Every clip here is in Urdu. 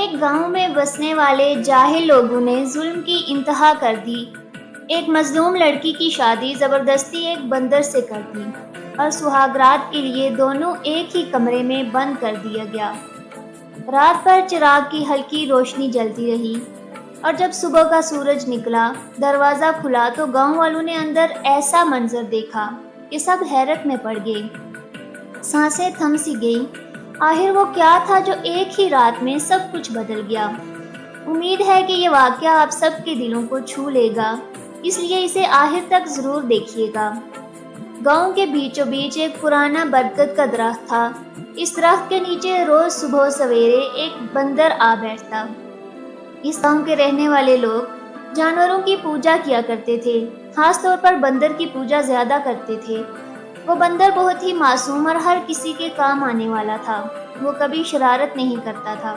ایک گاؤں میں بسنے والے جاہل لوگوں نے ظلم کی انتہا کر دی۔ ایک مظلوم لڑکی کی شادی زبردستی ایک بندر سے کر دی اور سہاگرات کے لیے دونوں ایک ہی کمرے میں بند کر دیا گیا۔ رات بھر چراغ کی ہلکی روشنی جلتی رہی اور جب صبح کا سورج نکلا، دروازہ کھلا تو گاؤں والوں نے اندر ایسا منظر دیکھا کہ سب حیرت میں پڑ گئے۔ سانسیں تھم سی گئیں۔ آخر وہ کیا تھا جو ایک ہی رات میں سب کچھ بدل گیا؟ امید ہے کہ یہ واقعہ آپ سب کے دلوں کو چھو لے گا، اس لیے اسے آخر تک ضرور دیکھیے گا۔ گاؤں کے بیچوں بیچ ایک پرانا برگد کا درخت تھا۔ اس درخت کے نیچے روز صبح سویرے ایک بندر آ بیٹھتا۔ اس گاؤں کے رہنے والے لوگ جانوروں کی پوجا کیا کرتے تھے، خاص طور پر بندر کی پوجا زیادہ کرتے تھے۔ وہ بندر بہت ہی معصوم اور ہر کسی کے کام آنے والا تھا۔ وہ کبھی شرارت نہیں کرتا تھا،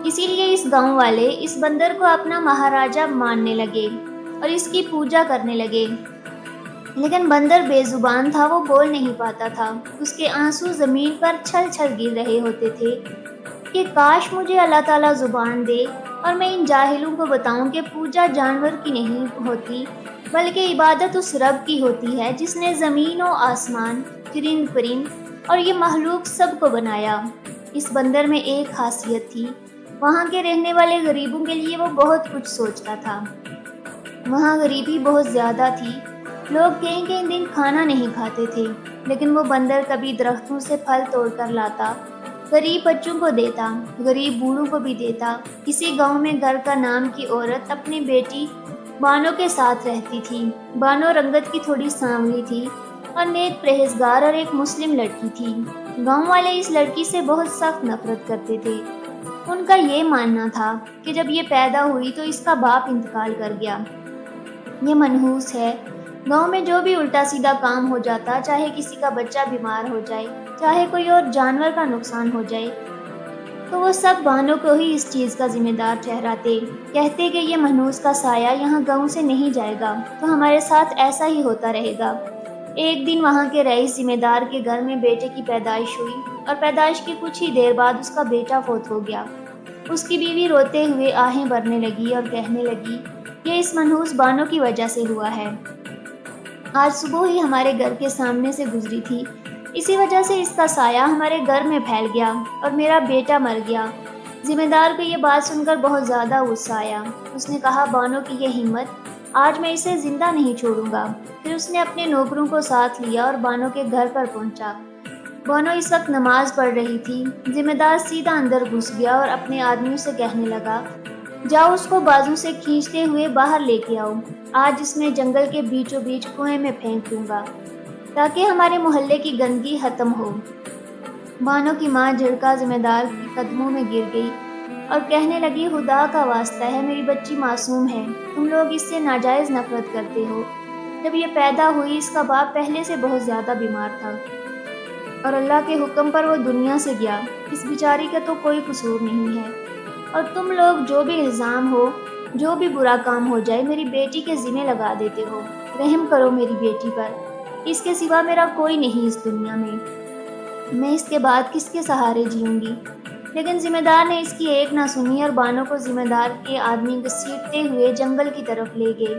اسی لیے اس گاؤں والے اس بندر کو اپنا مہاراجا ماننے لگے اور اس کی پوجا کرنے لگے۔ لیکن بندر بے زبان تھا، وہ بول نہیں پاتا تھا۔ اس کے آنسو زمین پر چھل چھل گر رہے ہوتے تھے کہ کاش مجھے اللہ تعالیٰ زبان دے اور میں ان جاہلوں کو بتاؤں کہ پوجا جانور کی نہیں ہوتی بلکہ عبادت اس رب کی ہوتی ہے جس نے زمین و آسمان، چرند پرند اور یہ مخلوق سب کو بنایا۔ اس بندر میں ایک خاصیت تھی، وہاں کے رہنے والے غریبوں کے لیے وہ بہت کچھ سوچتا تھا۔ وہاں غریبی بہت زیادہ تھی، لوگ کئی کئی دن کھانا نہیں کھاتے تھے، لیکن وہ بندر کبھی درختوں سے پھل توڑ کر لاتا، غریب بچوں کو دیتا، غریب بوڑھوں کو بھی دیتا۔ کسی گاؤں میں گھر کا نام کی عورت اپنی بیٹی بانو کے ساتھ رہتی تھی۔ بانو رنگت کی تھوڑی سانولی تھی اور نیک پرہیزگار اور ایک مسلم لڑکی تھی۔ گاؤں والے اس لڑکی سے بہت سخت نفرت کرتے تھے۔ ان کا یہ ماننا تھا کہ جب یہ پیدا ہوئی تو اس کا باپ انتقال کر گیا۔ یہ منحوس ہے، گاؤں میں جو بھی الٹا سیدھا کام ہو جاتا، چاہے کسی کا بچہ بیمار ہو جائے، چاہے کوئی اور جانور کا نقصان ہو جائے، تو وہ سب بانو کو ہی اس چیز کا ذمہ دار ٹھہراتے، کہتے کہ یہ منحوس کا سایہ یہاں گاؤں سے نہیں جائے گا تو ہمارے ساتھ ایسا ہی ہوتا رہے گا۔ ایک دن وہاں کے رئیس ذمہ دار کے گھر میں بیٹے کی پیدائش ہوئی اور پیدائش کے کچھ ہی دیر بعد اس کا بیٹا فوت ہو گیا۔ اس کی بیوی روتے ہوئے آہیں بھرنے لگی اور کہنے لگی، یہ اس منحوس بانو کی وجہ سے ہوا ہے۔ آج صبح ہی ہمارے گھر کے سامنے سے گزری تھی، اسی وجہ سے اس کا سایہ ہمارے گھر میں پھیل گیا اور میرا بیٹا مر گیا۔ ذمہ دار کو یہ بات سن کر بہت زیادہ غصہ آیا۔ اس نے کہا، بانو کی یہ ہمت، آج میں اسے زندہ نہیں چھوڑوں گا۔ پھر اس نے اپنے نوکروں کو ساتھ لیا اور بانو کے گھر پر پہنچا۔ بانو اس وقت نماز پڑھ رہی تھی۔ ذمہ دار سیدھا اندر گھس گیا اور اپنے آدمیوں سے کہنے لگا، جاؤ اس کو بازو سے کھینچتے ہوئے باہر لے کے آؤ، آج اس میں جنگل کے بیچوں بیچ کنویں میں پھینک دوں گا تاکہ ہمارے محلے کی گندگی ختم ہو۔ بانو کی ماں جھڑکا ذمہ دار کے قدموں میں گر گئی اور کہنے لگی، خدا کا واسطہ ہے، میری بچی معصوم ہے، تم لوگ اس سے ناجائز نفرت کرتے ہو۔ جب یہ پیدا ہوئی اس کا باپ پہلے سے بہت زیادہ بیمار تھا اور اللہ کے حکم پر وہ دنیا سے گیا، اس بیچاری کا تو کوئی قصور نہیں ہے، اور تم لوگ جو بھی الزام ہو، جو بھی برا کام ہو جائے میری بیٹی کے ذمہ لگا دیتے ہو۔ رحم کرو میری بیٹی پر، اس کے سوا میرا کوئی نہیں اس دنیا میں اس کے بعد کس کے سہارے جیوں گی؟ لیکن ذمہ دار نے اس کی ایک نہ سنی اور بانو کو ذمہ دار کے آدمی گھسیٹتے ہوئے جنگل کی طرف لے گئے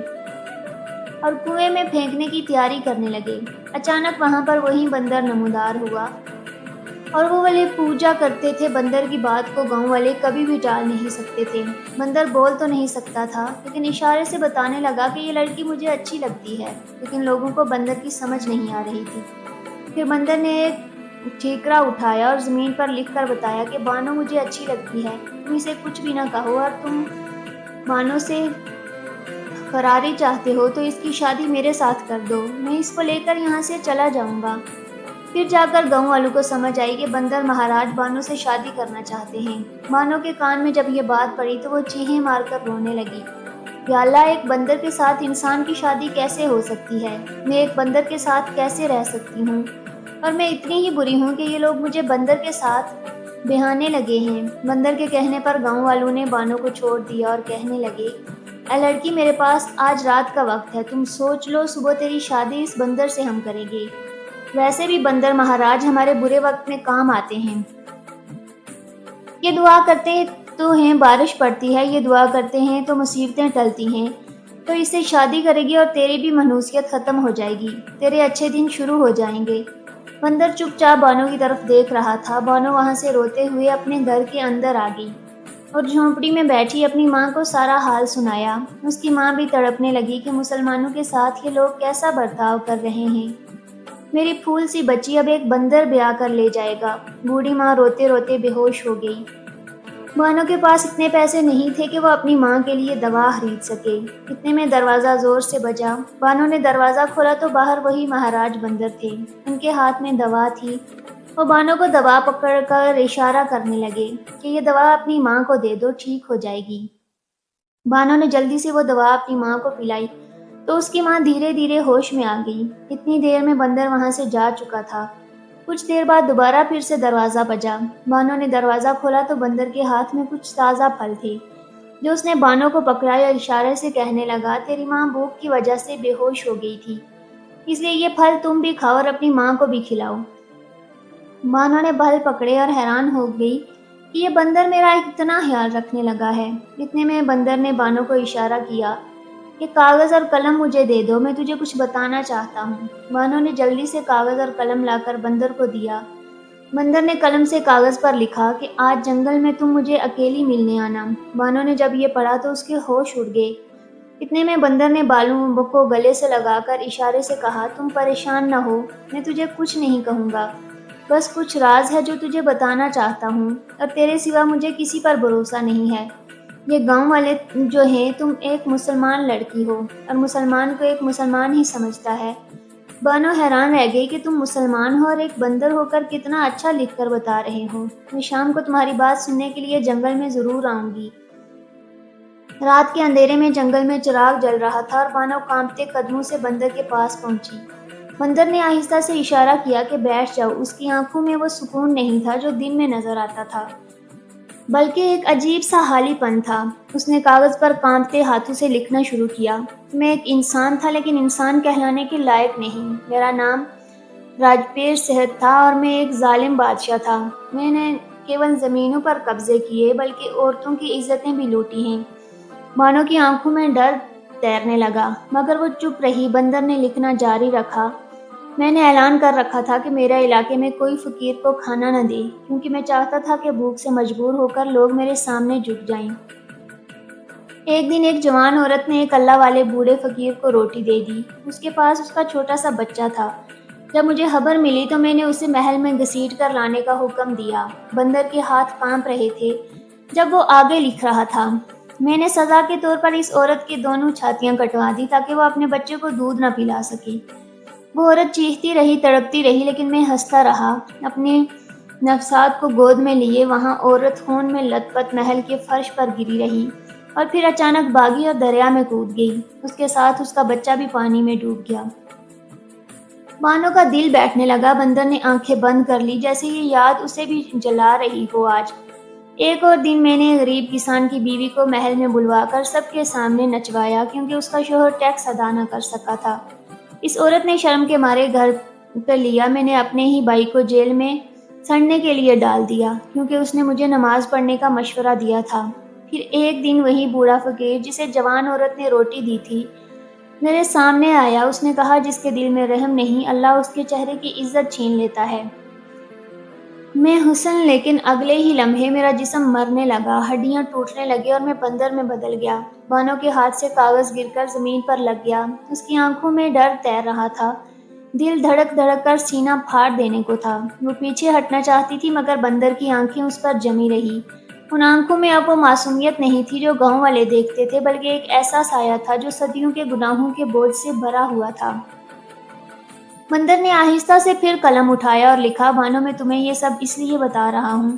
اور کنویں میں پھینکنے کی تیاری کرنے لگے۔ اچانک وہاں پر وہی بندر نمودار ہوا اور وہ والے پوجا کرتے تھے۔ بندر کی بات کو گاؤں والے کبھی بھی ٹال نہیں سکتے تھے۔ بندر بول تو نہیں سکتا تھا، لیکن اشارے سے بتانے لگا کہ یہ لڑکی مجھے اچھی لگتی ہے، لیکن لوگوں کو بندر کی سمجھ نہیں آ رہی تھی۔ پھر بندر نے ایک ٹھیکرا اٹھایا اور زمین پر لکھ کر بتایا کہ بانو مجھے اچھی لگتی ہے، تم اسے کچھ بھی نہ کہو، اور تم بانو سے فراری چاہتے ہو تو اس کی شادی میرے ساتھ کر دو، میں اس کو لے کر یہاں سے چلا جاؤں گا۔ پھر جا کر گاؤں والوں کو سمجھ آئی کہ بندر مہاراج بانو سے شادی کرنا چاہتے ہیں۔ بانو کے کان میں جب یہ بات پڑی تو وہ چیخیں مار کر رونے لگی، یا اللہ، ایک بندر کے ساتھ انسان کی شادی کیسے ہو سکتی ہے؟ میں ایک بندر کے ساتھ کیسے رہ سکتی ہوں؟ اور میں اتنی ہی بری ہوں کہ یہ لوگ مجھے بندر کے ساتھ بہانے لگے ہیں۔ بندر کے کہنے پر گاؤں والوں نے بانو کو چھوڑ دیا اور کہنے لگے، اے لڑکی، میرے پاس آج رات کا وقت ہے، تم سوچ لو، صبح تیری شادی اس بندر سے ہم کریں گے۔ ویسے بھی بندر مہاراج ہمارے برے وقت میں کام آتے ہیں۔ یہ دعا کرتے تو ہیں بارش پڑتی ہے، یہ دعا کرتے ہیں تو مصیبتیں ٹلتی ہیں، تو اس سے شادی کرے گی اور تیری بھی منحوسیت ختم ہو جائے گی، تیرے اچھے دن شروع ہو جائیں گے۔ بندر چپ چاپ بانو کی طرف دیکھ رہا تھا۔ بانو وہاں سے روتے ہوئے اپنے گھر کے اندر آ گئی اور جھونپڑی میں بیٹھی اپنی ماں کو سارا حال سنایا۔ اس کی ماں بھی تڑپنے لگی کہ مسلمانوں کے ساتھ یہ لوگ کیسا برتاؤ کر رہے ہیں۔ میری پھول سی بچی اب ایک بندر بیاہ کر لے جائے گا۔ بوڑھی ماں روتے روتے بے ہوش ہو گئی۔ بانو کے پاس اتنے پیسے نہیں تھے کہ وہ اپنی ماں کے لیے دوا خرید سکے۔ اتنے میں دروازہ زور سے بجا۔ بانو نے دروازہ کھولا تو باہر وہی مہاراج بندر تھے۔ ان کے ہاتھ میں دوا تھی۔ وہ بانو کو دوا پکڑ کر اشارہ کرنے لگے کہ یہ دوا اپنی ماں کو دے دو، ٹھیک ہو جائے گی۔ بانو نے جلدی سے وہ دوا اپنی ماں کو پلائی تو اس کی ماں دھیرے دھیرے ہوش میں آ گئی۔ اتنی دیر میں بندر وہاں سے جا چکا تھا۔ کچھ دیر بعد دوبارہ پھر سے دروازہ بجا۔ بانو نے دروازہ کھولا تو بندر کے ہاتھ میں کچھ تازہ پھل تھے جو اس نے بانو کو پکڑایا اور اشارے سے کہنے لگا، تیری ماں بھوک کی وجہ سے بے ہوش ہو گئی تھی، اس لیے یہ پھل تم بھی کھاؤ اور اپنی ماں کو بھی کھلاؤ۔ بانو نے پھل پکڑے اور حیران ہو گئی کہ یہ بندر میرا اتنا خیال رکھنے لگا ہے۔ اتنے میں بندر نے بانو کو اشارہ کیا کہ کاغذ اور قلم مجھے دے دو، میں تجھے کچھ بتانا چاہتا ہوں۔ بانو نے جلدی سے کاغذ اور قلم لا کر بندر کو دیا۔ بندر نے قلم سے کاغذ پر لکھا کہ آج جنگل میں تم مجھے اکیلی ملنے آنا۔ بانو نے جب یہ پڑھا تو اس کے ہوش اڑ گئے۔ اتنے میں بندر نے بالوں کو گلے سے لگا کر اشارے سے کہا، تم پریشان نہ ہو، میں تجھے کچھ نہیں کہوں گا، بس کچھ راز ہے جو تجھے بتانا چاہتا ہوں، اور تیرے سوا مجھے کسی پر بھروسہ نہیں ہے۔ یہ گاؤں والے جو ہیں، تم ایک مسلمان لڑکی ہو اور مسلمان کو ایک مسلمان ہی سمجھتا ہے۔ بانو حیران رہ گئی کہ تم مسلمان ہو اور ایک بندر ہو کر کتنا اچھا لکھ کر بتا رہے ہو۔ میں شام کو تمہاری بات سننے کے لیے جنگل میں ضرور آؤں گی۔ رات کے اندھیرے میں جنگل میں چراغ جل رہا تھا اور بانو کانپتے قدموں سے بندر کے پاس پہنچی۔ بندر نے آہستہ سے اشارہ کیا کہ بیٹھ جاؤ۔ اس کی آنکھوں میں وہ سکون نہیں تھا جو دن میں نظر آتا تھا، بلکہ ایک عجیب سا حالی پن تھا۔ اس نے کاغذ پر کانپتے ہاتھوں سے لکھنا شروع کیا۔ میں ایک انسان تھا لیکن انسان کہلانے کے لائق نہیں۔ میرا نام راجپیر صحت تھا اور میں ایک ظالم بادشاہ تھا۔ میں نے کیول زمینوں پر قبضے کیے بلکہ عورتوں کی عزتیں بھی لوٹی ہیں۔ بانو کی آنکھوں میں ڈر تیرنے لگا مگر وہ چپ رہی۔ بندر نے لکھنا جاری رکھا، میں نے اعلان کر رکھا تھا کہ میرے علاقے میں کوئی فقیر کو کھانا نہ دے، کیونکہ میں چاہتا تھا کہ بھوک سے مجبور ہو کر لوگ میرے سامنے جھک جائیں۔ ایک دن ایک جوان عورت نے ایک اللہ والے بوڑھے فقیر کو روٹی دے دی۔ اس کے پاس اس کا چھوٹا سا بچہ تھا۔ جب مجھے خبر ملی تو میں نے اسے محل میں گھسیٹ کر لانے کا حکم دیا۔ بندر کے ہاتھ کانپ رہے تھے جب وہ آگے لکھ رہا تھا۔ میں نے سزا کے طور پر اس عورت کی دونوں چھاتیاں کٹوا دی تاکہ وہ اپنے بچے کو دودھ نہ پلا سکے۔ وہ عورت چیختی رہی، تڑپتی رہی، لیکن میں ہنستا رہا۔ اپنے نفسات کو گود میں لیے وہاں عورت خون میں لت پت محل کے فرش پر گری رہی اور پھر اچانک بھاگی اور دریا میں کود گئی۔ اس کے ساتھ اس کا بچہ بھی پانی میں ڈوب گیا۔ بانو کا دل بیٹھنے لگا۔ بندر نے آنکھیں بند کر لی جیسے یہ یاد اسے بھی جلا رہی ہو آج۔ ایک اور دن میں نے غریب کسان کی بیوی کو محل میں بلوا کر سب کے سامنے نچوایا کیونکہ اس کا شوہر ٹیکس ادا نہ کر سکا تھا۔ اس عورت نے شرم کے مارے گھر کر لیا۔ میں نے اپنے ہی بھائی کو جیل میں سڑنے کے لیے ڈال دیا کیونکہ اس نے مجھے نماز پڑھنے کا مشورہ دیا تھا۔ پھر ایک دن وہی بوڑھا فقیر جسے جوان عورت نے روٹی دی تھی میرے سامنے آیا۔ اس نے کہا، جس کے دل میں رحم نہیں، اللہ اس کے چہرے کی عزت چھین لیتا ہے۔ میں حسن، لیکن اگلے ہی لمحے میرا جسم مرنے لگا، ہڈیاں ٹوٹنے لگی اور میں بندر میں بدل گیا۔ بانو کے ہاتھ سے کاغذ گر کر زمین پر لگ گیا۔ اس کی آنکھوں میں ڈر تیر رہا تھا۔ دل دھڑک دھڑک کر سینہ پھاڑ دینے کو تھا۔ وہ پیچھے ہٹنا چاہتی تھی مگر بندر کی آنکھیں اس پر جمی رہی۔ ان آنکھوں میں اب وہ معصومیت نہیں تھی جو گاؤں والے دیکھتے تھے، بلکہ ایک ایسا سایہ تھا جو صدیوں کے گناہوں کے بوجھ سے بھرا ہوا تھا۔ بندر نے آہستہ سے پھر قلم اٹھایا اور لکھا، بانو میں تمہیں یہ سب اس لیے بتا رہا ہوں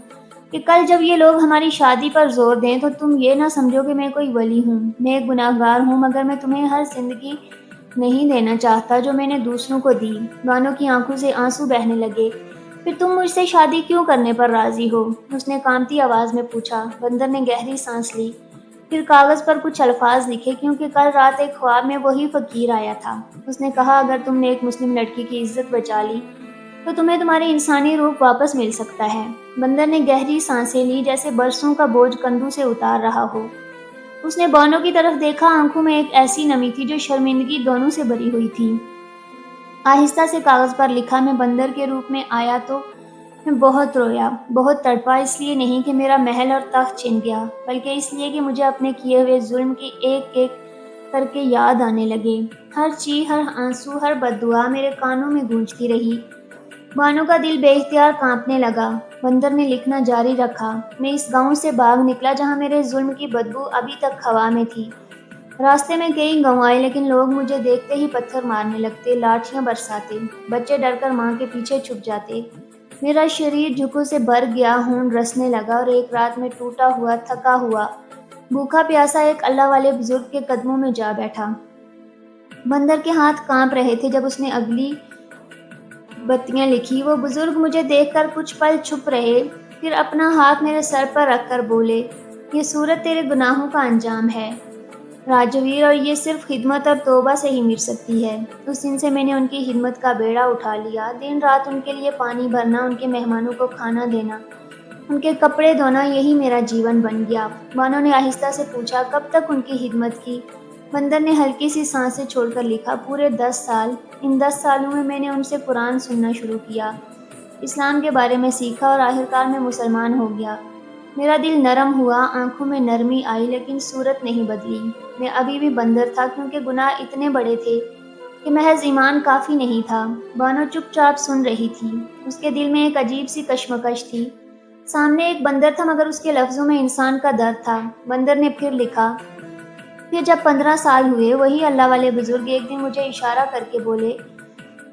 کہ کل جب یہ لوگ ہماری شادی پر زور دیں تو تم یہ نہ سمجھو کہ میں کوئی ولی ہوں۔ میں ایک گناہگار ہوں مگر میں تمہیں ہر زندگی نہیں دینا چاہتا جو میں نے دوسروں کو دی۔ بانو کی آنکھوں سے آنسو بہنے لگے۔ پھر تم مجھ سے شادی کیوں کرنے پر راضی ہو؟ اس نے کانپتی آواز میں پوچھا۔ بندر نے گہری سانس لی، پھر کاغذ پر کچھ الفاظ لکھے کیونکہ کل رات ایک خواب میں وہی فقیر آیا تھا۔ اس نے کہا، اگر تم نے ایک مسلم لڑکی کی عزت بچا لی تو تمہیں تمہاری انسانی روپ واپس مل سکتا ہے۔ بندر نے گہری سانسیں لی جیسے برسوں کا بوجھ کندھوں سے اتار رہا ہو۔ اس نے بانو کی طرف دیکھا، آنکھوں میں ایک ایسی نمی تھی جو شرمندگی دونوں سے بھری ہوئی تھی۔ آہستہ سے کاغذ پر لکھا، میں بندر کے روپ میں آیا تو میں بہت رویا، بہت تڑپا، اس لیے نہیں کہ میرا محل اور تخت چھن گیا، بلکہ اس لیے کہ مجھے اپنے کیے ہوئے ظلم کی ایک ایک کر کے یاد آنے لگے۔ ہر چیخ، ہر آنسو، ہر بددعا میرے کانوں میں گونجتی رہی۔ بانو کا دل بے اختیار کانپنے لگا۔ بندر نے لکھنا جاری رکھا، میں اس گاؤں سے بھاگ نکلا جہاں میرے ظلم کی بدبو ابھی تک ہوا میں تھی۔ راستے میں کئی گاؤں آئے لیکن لوگ مجھے دیکھتے ہی پتھر مارنے لگتے، لاٹھیاں برساتے، بچے ڈر کر ماں کے پیچھے چھپ جاتے۔ میرا شریر جھکوں سے بھر گیا، ہونٹ رسنے لگا اور ایک رات میں ٹوٹا ہوا، تھکا ہوا، بھوکا پیاسا ایک اللہ والے بزرگ کے قدموں میں جا بیٹھا۔ بندر کے ہاتھ کانپ رہے تھے جب اس نے اگلی بتیاں لکھی۔ وہ بزرگ مجھے دیکھ کر کچھ پل چھپ رہے، پھر اپنا ہاتھ میرے سر پر رکھ کر بولے، یہ صورت تیرے گناہوں کا انجام ہے راجویر، اور یہ صرف خدمت اور توبہ سے ہی مٹ سکتی ہے۔ اس دن سے میں نے ان کی خدمت کا بیڑا اٹھا لیا، دن رات ان کے لیے پانی بھرنا، ان کے مہمانوں کو کھانا دینا، ان کے کپڑے دھونا، یہی میرا جیون بن گیا۔ بانو نے آہستہ سے پوچھا، کب تک ان کی خدمت کی؟ بندر نے ہلکی سی سانسیں چھوڑ کر لکھا، پورے 10 سال۔ ان 10 سالوں میں نے ان سے قرآن سننا شروع کیا، اسلام کے بارے میں سیکھا اور آخرکار میں مسلمان ہو گیا۔ میرا دل نرم ہوا، آنکھوں میں نرمی آئی، لیکن صورت نہیں بدلی۔ میں ابھی بھی بندر تھا کیونکہ گناہ اتنے بڑے تھے کہ محض ایمان کافی نہیں تھا۔ بانو چپ چاپ سن رہی تھی، اس کے دل میں ایک عجیب سی کشمکش تھی۔ سامنے ایک بندر تھا مگر اس کے لفظوں میں انسان کا درد تھا۔ بندر نے پھر لکھا، پھر جب 15 سال ہوئے، وہی اللہ والے بزرگ ایک دن مجھے اشارہ کر کے بولے،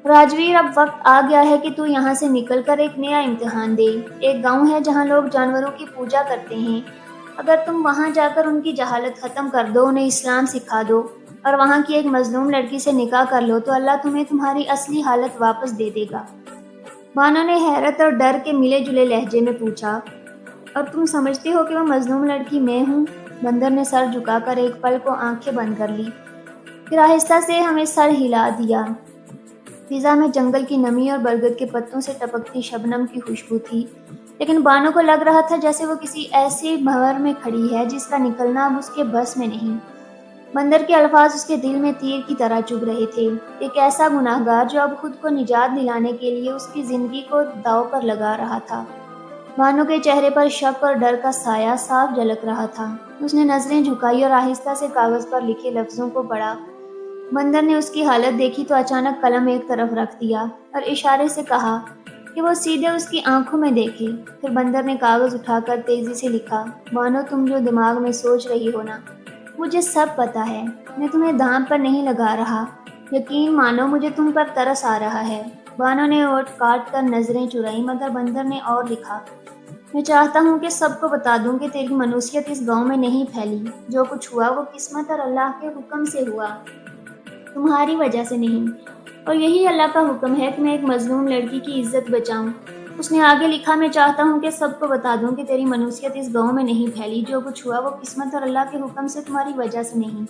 راجویر، اب وقت آ گیا ہے کہ تو یہاں سے نکل کر ایک نیا امتحان دے۔ ایک گاؤں ہے جہاں لوگ جانوروں کی پوجا کرتے ہیں، اگر تم وہاں جا کر ان کی جہالت ختم کر دو، انہیں اسلام سکھا دو اور وہاں کی ایک مظلوم لڑکی سے نکاح کر لو تو اللہ تمہیں تمہاری اصلی حالت واپس دے دے گا۔ بانو نے حیرت اور ڈر کے ملے جلے لہجے میں پوچھا، اور تم سمجھتے ہو کہ وہ مظلوم لڑکی میں ہوں؟ بندر نے سر جھکا کر ایک پل کو آنکھیں بند کر لی، پھر آہستہ سے ہمیں سر ہلا دیا۔ فضا میں جنگل کی نمی اور برگد کے پتوں سے ٹپکتی شبنم کی خوشبو تھی، لیکن بانو کو لگ رہا تھا جیسے وہ کسی ایسے بھنور میں کھڑی ہے جس کا نکلنا اب اس کے بس میں نہیں۔ بندر کے الفاظ اس کے دل میں تیر کی طرح چبھ رہے تھے، ایک ایسا گناہگار جو اب خود کو نجات دلانے کے لیے اس کی زندگی کو داؤ پر لگا رہا تھا۔ بانو کے چہرے پر شک اور ڈر کا سایہ صاف جھلک رہا تھا۔ اس نے نظریں جھکائی اور آہستہ سے کاغذ پر لکھے لفظوں کو پڑھا۔ بندر نے اس کی حالت دیکھی تو اچانک قلم ایک طرف رکھ دیا اور اشارے سے کہا کہ وہ سیدھے اس کی آنکھوں میں دیکھے۔ پھر بندر نے کاغذ اٹھا کر تیزی سے لکھا، بانو، تم جو دماغ میں سوچ رہی ہو نا، مجھے سب پتا ہے، میں تمہیں دام پر نہیں لگا رہا، یقین مانو مجھے تم پر ترس آ رہا ہے۔ بانو نے ہونٹ کاٹ کر نظریں چرائیں، مگر بندر نے اور لکھا، میں چاہتا ہوں کہ سب کو بتا دوں کہ تیری منوسیت اس گاؤں میں نہیں پھیلی، جو کچھ ہوا وہ قسمت اور اللہ کے حکم سے ہوا، تمہاری وجہ سے نہیں، اور یہی اللہ کا حکم ہے کہ میں ایک مظلوم لڑکی کی عزت بچاؤں۔ اس نے آگے لکھا، میں چاہتا ہوں کہ سب کو بتا دوں کہ تیری منوسیت اس گاؤں میں نہیں پھیلی، جو کچھ ہوا وہ قسمت اور اللہ کے حکم سے تمہاری وجہ سے نہیں،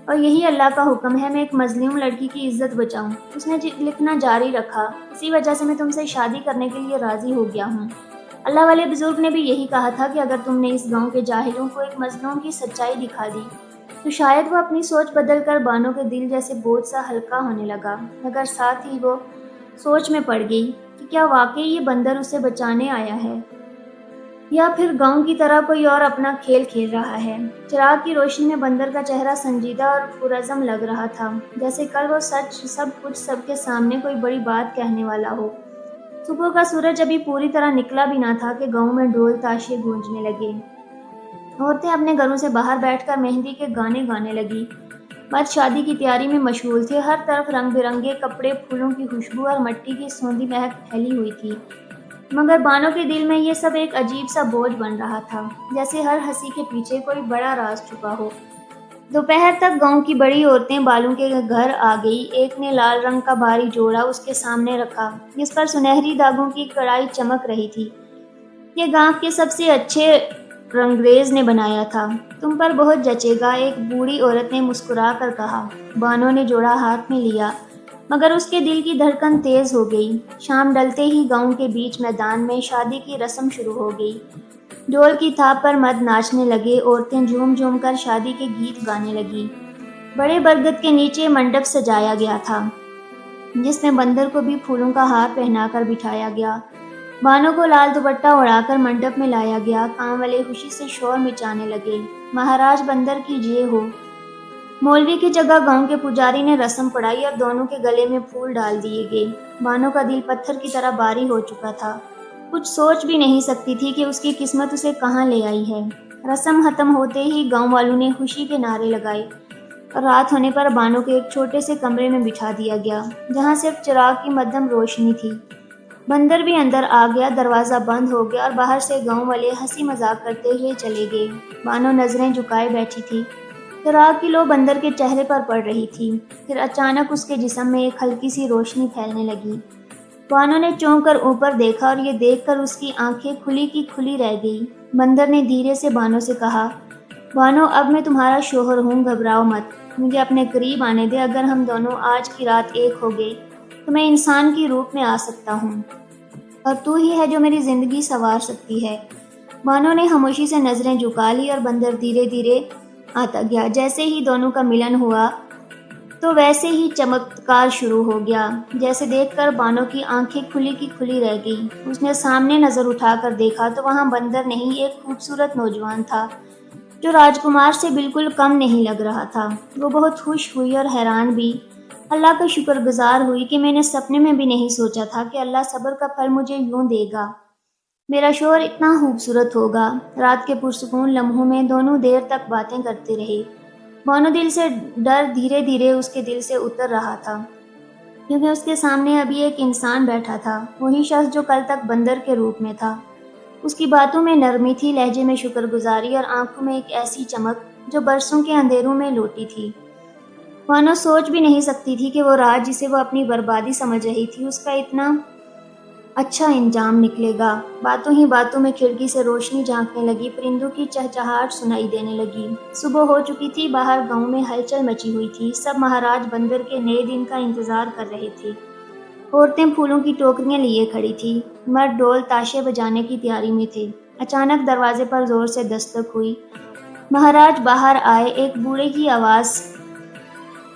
اور یہی اللہ کا حکم ہے میں ایک مظلوم لڑکی کی عزت بچاؤں۔ اس نے لکھنا جاری رکھا، اسی وجہ سے میں تم سے شادی کرنے کے لیے راضی ہو گیا ہوں۔ اللہ والے بزرگ نے بھی یہی کہا تھا کہ اگر تم نے اس گاؤں کے جاہلوں کو ایک مظلوم کی سچائی دکھا دی تو شاید وہ اپنی سوچ بدل کر بانو کے دل جیسے بوجھ سا ہلکا ہونے لگا، مگر ساتھ ہی وہ سوچ میں پڑ گئی کہ کیا واقعی یہ بندر اسے بچانے آیا ہے یا پھر گاؤں کی طرح کوئی اور اپنا کھیل کھیل رہا ہے۔ چراغ کی روشنی میں بندر کا چہرہ سنجیدہ اور پرعزم لگ رہا تھا، جیسے کل وہ سب کچھ سب کے سامنے کوئی بڑی بات کہنے والا ہو۔ صبح کا سورج ابھی پوری طرح نکلا بھی نہ تھا کہ گاؤں میں ڈھول تاشے گونجنے لگے، عورتیں اپنے گھروں سے باہر بیٹھ کر مہندی کے گانے گانے لگی، مرد شادی کی تیاری میں مشغول تھے، ہر طرف رنگ برنگے کپڑے، پھولوں کی خوشبو اور مٹی کی سوندھی مہک پھیلی ہوئی تھی، مگر بانو کے دل میں یہ سب ایک عجیب سا بوجھ بن رہا تھا، جیسے ہر ہنسی کے پیچھے کوئی بڑا راز چھپا ہو۔ دوپہر تک گاؤں کی بڑی عورتیں بالوں کے گھر آ گئی، ایک نے لال رنگ کا بھاری جوڑا اس کے سامنے رکھا جس پر سنہری داغوں کی کڑائی چمک رہی تھی، یہ گاؤں کے سب سے اچھے رنگریز نے بنایا تھا، تم پر بہت جچے گا، ایک بوڑھی عورت نے مسکرا کر کہا۔ بانو نے جوڑا ہاتھ میں لیا مگر اس کے دل کی دھڑکن تیز ہو گئی۔ شام ڈلتے ہی گاؤں کے بیچ میدان میں شادی کی رسم شروع ہو گئی۔ ڈھول کی تھاپ پر مرد ناچنے لگے، عورتیں جھوم جھوم کر شادی کے گیت گانے لگی۔ بڑے برگد کے نیچے منڈپ سجایا گیا تھا، جس میں بندر کو بھی پھولوں کا ہار پہنا کر بٹھایا گیا۔ بانوں کو لال دوپٹہ اڑا کر منڈپ میں لایا گیا۔ کام والے خوشی سے شور مچانے لگے، مہاراج بندر کی جے ہو۔ مولوی کی جگہ گاؤں کے پجاری نے رسم پڑھائی اور دونوں کے گلے میں پھول ڈال دیے گئے۔ بانو کا دل پتھر کی طرح بھاری ہو چکا تھا، کچھ سوچ بھی نہیں سکتی تھی کہ اس کی قسمت اسے کہاں لے آئی ہے۔ رسم ختم ہوتے ہی گاؤں والوں نے خوشی کے نعرے لگائے اور رات ہونے پر بانو کو ایک چھوٹے سے کمرے میں بٹھا دیا گیا، جہاں صرف چراغ کی مدھم روشنی تھی۔ بندر بھی اندر آ گیا، دروازہ بند ہو گیا اور باہر سے گاؤں والے ہنسی مذاق کرتے ہوئے چلے گئے۔ بانو نظریں جھکائے بیٹھی تھی، چراغ کی لو بندر کے چہرے پر پڑ رہی تھی۔ پھر اچانک اس کے جسم میں ایک ہلکی سی روشنی پھیلنے لگی۔ بانو نے چونک کر اوپر دیکھا اور یہ دیکھ کر اس کی آنکھیں کھلی کی کھلی رہ گئی۔ بندر نے دھیرے سے بانو سے کہا، بانو اب میں تمہارا شوہر ہوں، گھبراؤ مت، مجھے اپنے قریب آنے دے۔ اگر ہم دونوں آج کی رات ایک ہو گئے تو میں انسان کی روپ میں آ سکتا ہوں اور تو ہی ہے جو میری زندگی سنوار سکتی ہے۔ بانو نے خاموشی سے نظریں جھکا لی اور بندر دھیرے دھیرے آتا گیا۔ جیسے ہی دونوں کا ملن ہوا تو ویسے ہی چمتکار شروع ہو گیا، جیسے دیکھ کر بانو کی آنکھیں کھلی کی کھلی رہ گئی۔ اس نے سامنے نظر اٹھا کر دیکھا تو وہاں بندر نہیں، ایک خوبصورت نوجوان تھا جو راجکمار سے بالکل کم نہیں لگ رہا تھا۔ وہ بہت خوش ہوئی اور حیران بھی۔ اللہ کا شکر گزار ہوئی کہ میں نے سپنے میں بھی نہیں سوچا تھا کہ اللہ صبر کا پھل مجھے یوں دے گا، میرا شوہر اتنا خوبصورت ہوگا۔ رات کے پرسکون لمحوں میں دونوں دیر تک باتیں کرتے رہے۔ بانو دل سے ڈر دھیرے دھیرے اس کے دل سے اتر رہا تھا، کیونکہ اس کے سامنے ابھی ایک انسان بیٹھا تھا، وہی شخص جو کل تک بندر کے روپ میں تھا۔ اس کی باتوں میں نرمی تھی، لہجے میں شکر گزاری اور آنکھوں میں ایک ایسی چمک جو برسوں کے اندھیروں میں لوٹی تھی۔ بانو سوچ بھی نہیں سکتی تھی کہ وہ رات جسے وہ اپنی بربادی سمجھ رہی تھی، اس کا اتنا اچھا انجام نکلے گا۔ باتوں ہی باتوں میں کھڑکی سے روشنی جھانکنے لگی، پرندوں کی چہچہاہٹ سنائی دینے لگی۔ صبح ہو چکی تھی، باہر گاؤں میں ہلچل مچی ہوئی تھی، سب مہاراج بندر کے نئے دن کا انتظار کر رہے تھے۔ عورتیں پھولوں کی ٹوکریاں لیے کھڑی تھی، مرد ڈھول تاشے بجانے کی تیاری میں تھے۔ اچانک دروازے پر زور سے دستک ہوئی، مہاراج باہر آئے، ایک بوڑھے کی آواز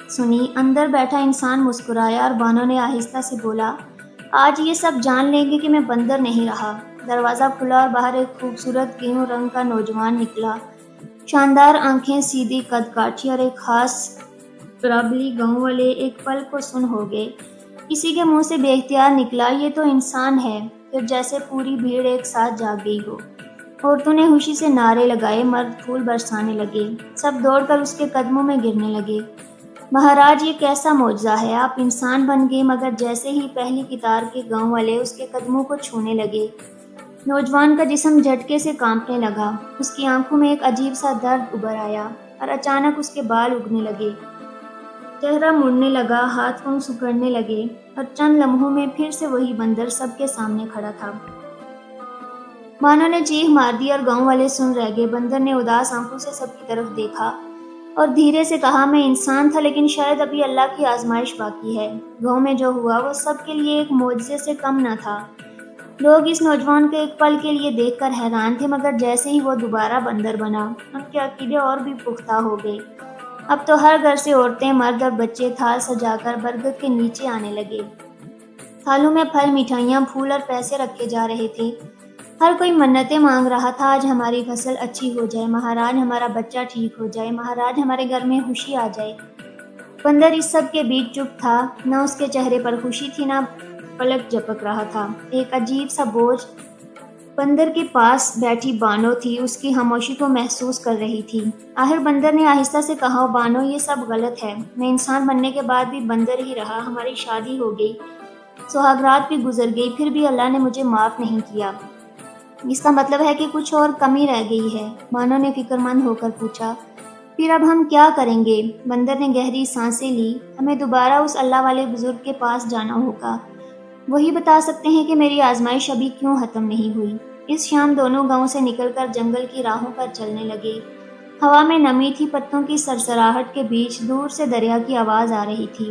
سنی۔ اندر بیٹھا انسان مسکرایا اور بانو نے آہستہ سے بولا، آج یہ سب جان لیں گے کہ میں بندر نہیں رہا۔ دروازہ کھلا اور باہر ایک خوبصورت گیہوں رنگ کا نوجوان نکلا، شاندار آنکھیں، سیدھی قد کاٹھی اور ایک خاص پرابلی۔ گاؤں والے ایک پل کو سن ہو گئے، کسی کے منہ سے بے اختیار نکلا، یہ تو انسان ہے۔ پھر جیسے پوری بھیڑ ایک ساتھ جاگ گئی ہو۔ عورتوں نے خوشی سے نعرے لگائے، مرد پھول برسانے لگے، سب دوڑ کر اس کے قدموں میں گرنے لگے۔ مہاراج، یہ کیسا معجزہ ہے، آپ انسان بن گئے۔ مگر جیسے ہی پہلی قطار کے گاؤں والے اس کے قدموں کو چھونے لگے، نوجوان کا جسم جھٹکے سے کانپنے لگا، اس کی آنکھوں میں ایک عجیب سا درد ابھر آیا اور اچانک اس کے بال اگنے لگے، چہرہ مڑنے لگا، ہاتھ پاؤں سکڑنے لگے اور چند لمحوں میں پھر سے وہی بندر سب کے سامنے کھڑا تھا۔ بانو نے چیخ مار دی اور گاؤں والے سن رہ گئے۔ بندر نے اداس آنکھوں سے سب کی طرف دیکھا اور دھیرے سے کہا، میں انسان تھا، لیکن شاید ابھی اللہ کی آزمائش باقی ہے۔ گاؤں میں جو ہوا وہ سب کے لیے ایک معجزے سے کم نہ تھا۔ لوگ اس نوجوان کو ایک پل کے لیے دیکھ کر حیران تھے، مگر جیسے ہی وہ دوبارہ بندر بنا، ان کے عقیدے اور بھی پختہ ہو گئے۔ اب تو ہر گھر سے عورتیں، مرد اور بچے تھال سجا کر برگد کے نیچے آنے لگے۔ تھالوں میں پھل، مٹھائیاں، پھول اور پیسے رکھے جا رہے تھے۔ ہر کوئی منتیں مانگ رہا تھا، آج ہماری فصل اچھی ہو جائے، مہاراج ہمارا بچہ ٹھیک ہو جائے، مہاراج ہمارے گھر میں خوشی آ جائے۔ بندر اس سب کے بیچ چپ تھا، نہ اس کے چہرے پر خوشی تھی، نہ پلک جھپک رہا تھا۔ ایک عجیب سا بوجھ بندر کے پاس بیٹھی بانو تھی، اس کی خاموشی کو محسوس کر رہی تھی۔ آخر بندر نے آہستہ سے کہا، بانو، یہ سب غلط ہے، میں انسان بننے کے بعد بھی بندر ہی رہا، ہماری شادی ہو گئی، سہاگرات بھی گزر گئی، پھر بھی اللہ نے مجھے معاف نہیں کیا۔ اس کا مطلب ہے کہ کچھ اور کمی رہ گئی ہے؟ بانو نے فکر مند ہو کر پوچھا۔ پھر اب ہم کیا کریں گے؟ بندر نے گہری سانسیں لی۔ ہمیں دوبارہ اس اللہ والے بزرگ کے پاس جانا ہوگا، وہی بتا سکتے ہیں کہ میری آزمائش ابھی کیوں ختم نہیں ہوئی۔ اس شام دونوں گاؤں سے نکل کر جنگل کی راہوں پر چلنے لگے۔ ہوا میں نمی تھی، پتوں کی سرسراہٹ کے بیچ دور سے دریا کی آواز آ رہی تھی۔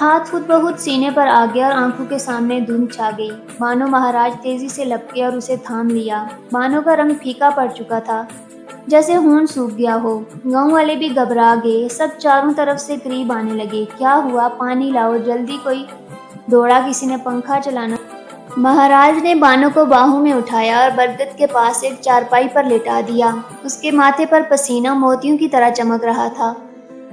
ہاتھ خود بخود سینے پر آ گیا اور آنکھوں کے سامنے دھند چھا گئی۔ بانو مہاراج تیزی سے لپکے اور اسے تھام لیا۔ بانو کا رنگ پھیکا پڑ چکا تھا، جیسے خون سوکھ گیا ہو۔ گاؤں والے بھی گھبرا گئے، سب چاروں طرف سے قریب آنے لگے۔ کیا ہوا؟ پانی لاؤ جلدی! کوئی دوڑا، کسی نے پنکھا چلانا۔ مہاراج نے بانو کو باہوں میں اٹھایا اور برگد کے پاس ایک چارپائی پر لٹا دیا۔ اس کے ماتھے پر پسینہ موتیوں کی طرح چمک رہا تھا۔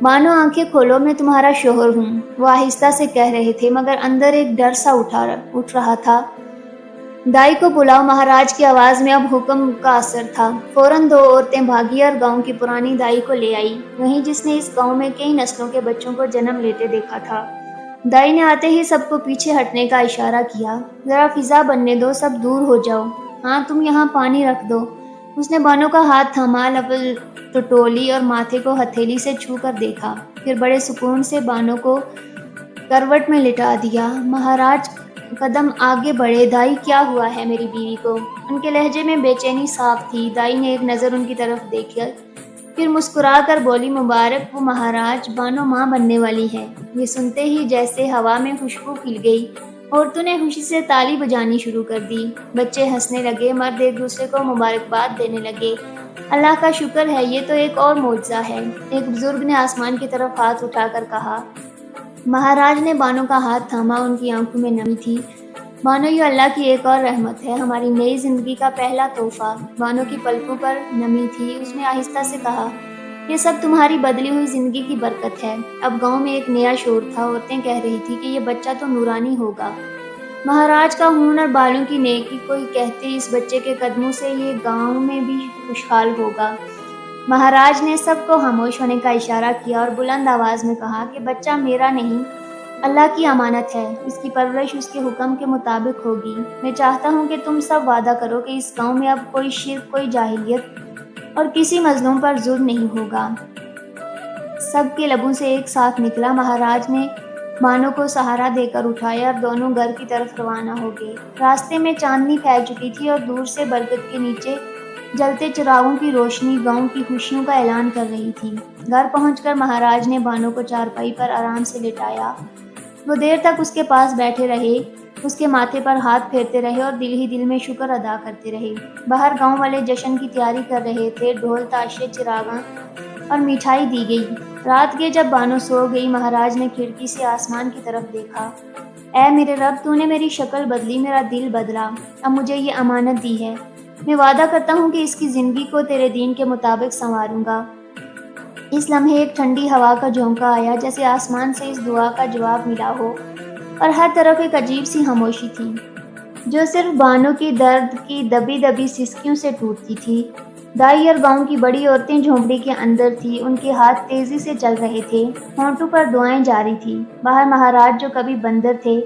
بانو آنکھیں کھولو، میں تمہارا شوہر ہوں، وہ آہستہ سے کہہ رہے تھے، مگر اندر ایک ڈر سا اٹھ رہا تھا۔ دائی کو بلاؤ، مہاراج کی آواز میں اب حکم کا اثر تھا۔ فوراً دو عورتیں بھاگی اور گاؤں کی پرانی دائی کو لے آئی، وہی جس نے اس گاؤں میں کئی نسلوں کے بچوں کو جنم لیتے دیکھا تھا۔ دائی نے آتے ہی سب کو پیچھے ہٹنے کا اشارہ کیا۔ ذرا فضا بننے دو، سب دور ہو جاؤ۔ ہاں، تم یہاں پانی رکھ دو۔ اس نے بانو کا ہاتھ تھاما، لب ٹٹولی اور ماتھے کو ہتھیلی سے چھو کر دیکھا، پھر بڑے سکون سے بانو کو کروٹ میں لٹا دیا۔ مہاراج قدم آگے بڑھے۔ دائی، کیا ہوا ہے میری بیوی کو؟ ان کے لہجے میں بے چینی صاف تھی۔ دائی نے ایک نظر ان کی طرف دیکھی، پھر مسکرا کر بولی، مبارک ہو مہاراج، بانو ماں بننے والی ہے۔ یہ سنتے ہی جیسے ہوا میں خوشبو کھل گئی، عورتوں نے خوشی سے تالی بجانی شروع کر دی، بچے ہنسنے لگے، مرد ایک دوسرے کو مبارکباد دینے لگے۔ اللہ کا شکر ہے، یہ تو ایک اور معجزہ ہے، ایک بزرگ نے آسمان کی طرف ہاتھ اٹھا کر کہا۔ مہاراج نے بانو کا ہاتھ تھاما، ان کی آنکھوں میں نمی تھی۔ بانو، یہ اللہ کی ایک اور رحمت ہے، ہماری نئی زندگی کا پہلا تحفہ۔ بانو کی پلکوں پر نمی تھی، اس نے آہستہ سے کہا، یہ سب تمہاری بدلی ہوئی زندگی کی برکت ہے۔ اب گاؤں میں ایک نیا شور تھا، عورتیں کہہ رہی تھی کہ یہ بچہ تو نورانی ہوگا، مہاراج کا خون اور بالوں کی نیکی، کوئی کہتے اس بچے کے قدموں سے یہ گاؤں میں بھی خوشحال ہوگا۔ مہاراج نے سب کو خاموش ہونے کا اشارہ کیا اور بلند آواز میں کہا کہ بچہ میرا نہیں، اللہ کی امانت ہے، اس کی پرورش اس کے حکم کے مطابق ہوگی۔ میں چاہتا ہوں کہ تم سب وعدہ کرو کہ اس گاؤں میں اب کوئی شرک، کوئی جاہلیت اور کسی مظلوم پر ظلم نہیں ہوگا۔ سب کے لبوں سے ایک ساتھ نکلا۔ مہاراج نے بانو کو سہارا دے کر اٹھایا اور دونوں گھر کی طرف روانہ ہو گئے۔ راستے میں چاندنی پھیل چکی تھی اور دور سے برگد کے نیچے جلتے چراغوں کی روشنی گاؤں کی خوشیوں کا اعلان کر رہی تھی۔ گھر پہنچ کر مہاراج نے بانو کو چارپائی پر آرام سے لٹایا۔ وہ دیر تک اس کے پاس بیٹھے رہے، اس کے ماتھے پر ہاتھ پھیرتے رہے اور دل ہی دل میں شکر ادا کرتے رہے۔ باہر گاؤں والے جشن کی تیاری کر رہے تھے، ڈھول، تاشے، چراغاں اور مٹھائی دی گئی۔ رات گئے جب بانو سو گئی، مہاراج نے کھڑکی سے آسمان کی طرف دیکھا۔ اے میرے رب، تو نے میری شکل بدلی، میرا دل بدلا، اب مجھے یہ امانت دی ہے، میں وعدہ کرتا ہوں کہ اس کی زندگی کو تیرے دین کے مطابق سنواروں گا۔ اس لمحے ایک ٹھنڈی ہوا کا جھونکا آیا، جیسے آسمان سے اس دعا کا جواب ملا ہو، اور ہر طرف ایک عجیب سی خاموشی تھی، جو صرف بانو کی درد کی دبی دبی سسکیوں سے ٹوٹتی تھی۔ دائی اور گاؤں کی بڑی عورتیں جھونپڑی کے اندر تھیں، ان کے ہاتھ تیزی سے چل رہے تھے، ہونٹوں پر دعائیں جاری تھیں۔ باہر مہاراج، جو کبھی بندر تھے،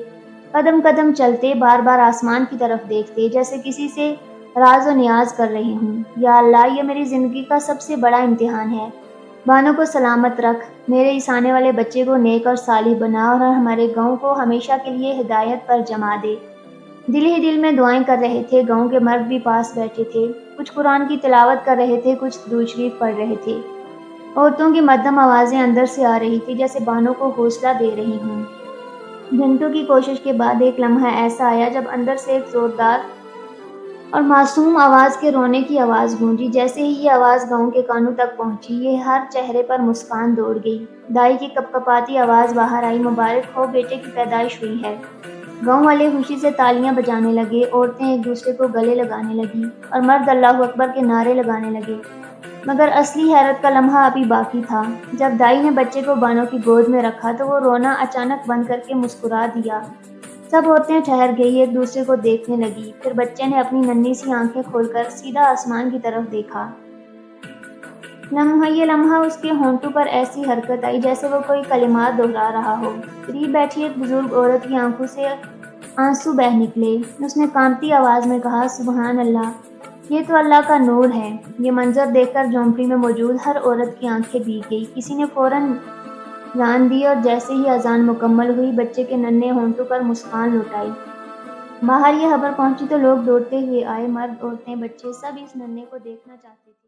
قدم قدم چلتے، بار بار آسمان کی طرف دیکھتے، جیسے کسی سے راز و نیاز کر رہے ہوں۔ یا اللہ، یہ میری زندگی کا سب سے بڑا امتحان ہے، بانو کو سلامت رکھ، میرے اس آنے والے بچے کو نیک اور صالح بنا، اور ہمارے گاؤں کو ہمیشہ کے لیے ہدایت پر جما دے۔ دل ہی دل میں دعائیں کر رہے تھے۔ گاؤں کے مرد بھی پاس بیٹھے تھے، کچھ قرآن کی تلاوت کر رہے تھے، کچھ درود شریف پڑھ رہے تھے۔ عورتوں کی مدھم آوازیں اندر سے آ رہی تھی، جیسے بانو کو حوصلہ دے رہی ہوں۔ گھنٹوں کی کوشش کے بعد ایک لمحہ ایسا آیا جب اندر سے ایک زوردار اور معصوم آواز کے رونے کی آواز گونجی۔ جیسے ہی یہ آواز گاؤں کے کانوں تک پہنچی، یہ ہر چہرے پر مسکان دوڑ گئی۔ دائی کی کپکپاتی آواز باہر آئی، مبارک ہو، بیٹے کی پیدائش ہوئی ہے۔ گاؤں والے خوشی سے تالیاں بجانے لگے، عورتیں ایک دوسرے کو گلے لگانے لگیں اور مرد اللہ اکبر کے نعرے لگانے لگے۔ مگر اصلی حیرت کا لمحہ ابھی باقی تھا۔ جب دائی نے بچے کو بانو کی گود میں رکھا تو وہ رونا اچانک بند کر کے مسکرا دیا۔ سب عورتیں ٹھہر گئی، ایک دوسرے کو دیکھنے لگی، پھر بچے نے اپنی ننھی سی آنکھیں کھول کر سیدھا آسمان کی طرف دیکھا۔ یہ لمحہ اس کے ہونٹوں پر ایسی حرکت آئی جیسے وہ کوئی کلمات دہرا رہا ہو۔ قریب بیٹھی ایک بزرگ عورت کی آنکھوں سے آنسو بہہ نکلے۔ اس نے کانپتی آواز میں کہا، سبحان اللہ، یہ تو اللہ کا نور ہے۔ یہ منظر دیکھ کر جھونپڑی میں موجود ہر عورت کی آنکھیں بھیگ گئی۔ کسی نے فوراً اذان دی اور جیسے ہی اذان مکمل ہوئی، بچے کے ننھے ہونٹوں پر مسکان لوٹ آئی۔ باہر یہ خبر پہنچی تو لوگ دوڑتے ہوئے آئے، مرد، عورتیں، بچے، سب اس ننھے کو دیکھنا چاہتے تھے۔